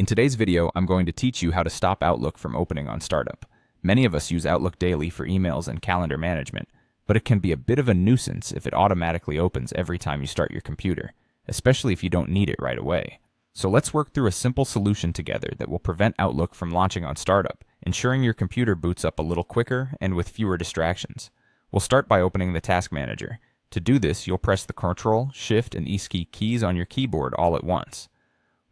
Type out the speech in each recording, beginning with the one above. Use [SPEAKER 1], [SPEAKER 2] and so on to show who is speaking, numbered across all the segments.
[SPEAKER 1] In today's video, I'm going to teach you how to stop Outlook from opening on startup. Many of us use Outlook daily for emails and calendar management, but it can be a bit of a nuisance if it automatically opens every time you start your computer, especially if you don't need it right away. So let's work through a simple solution together that will prevent Outlook from launching on startup, ensuring your computer boots up a little quicker and with fewer distractions. We'll start by opening the Task Manager. To do this, you'll press the Ctrl, Shift, and ESC keys on your keyboard all at once.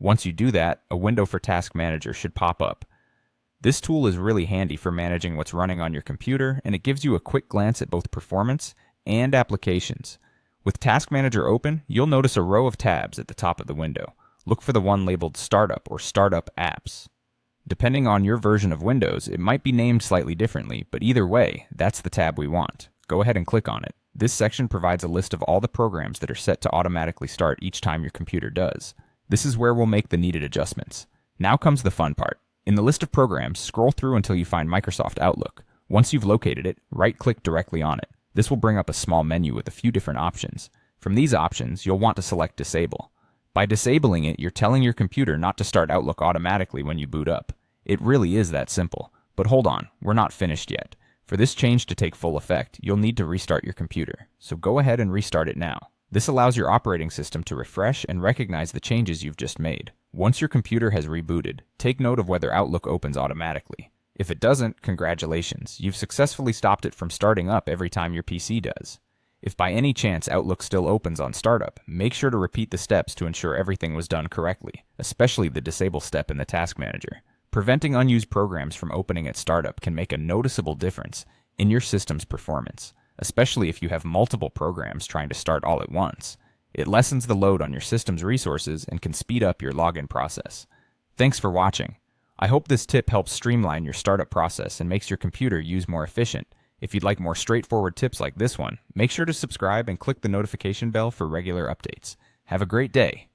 [SPEAKER 1] Once you do that, a window for Task Manager should pop up. This tool is really handy for managing what's running on your computer, and it gives you a quick glance at both performance and applications. With Task Manager open, you'll notice a row of tabs at the top of the window. Look for the one labeled Startup or Startup Apps. Depending on your version of Windows, it might be named slightly differently, but either way, that's the tab we want. Go ahead and click on it. This section provides a list of all the programs that are set to automatically start each time your computer does. This is where we'll make the needed adjustments. Now comes the fun part. In the list of programs, scroll through until you find Microsoft Outlook. Once you've located it, right-click directly on it. This will bring up a small menu with a few different options. From these options, you'll want to select Disable. By disabling it, you're telling your computer not to start Outlook automatically when you boot up. It really is that simple. But hold on, we're not finished yet. For this change to take full effect, you'll need to restart your computer. So go ahead and restart it now. This allows your operating system to refresh and recognize the changes you've just made. Once your computer has rebooted, take note of whether Outlook opens automatically. If it doesn't, congratulations, you've successfully stopped it from starting up every time your PC does. If by any chance Outlook still opens on startup, make sure to repeat the steps to ensure everything was done correctly, especially the disable step in the Task Manager. Preventing unused programs from opening at startup can make a noticeable difference in your system's performance, especially if you have multiple programs trying to start all at once. It lessens the load on your system's resources and can speed up your login process. Thanks for watching. I hope this tip helps streamline your startup process and makes your computer use more efficient. If you'd like more straightforward tips like this one, make sure to subscribe and click the notification bell for regular updates. Have a great day.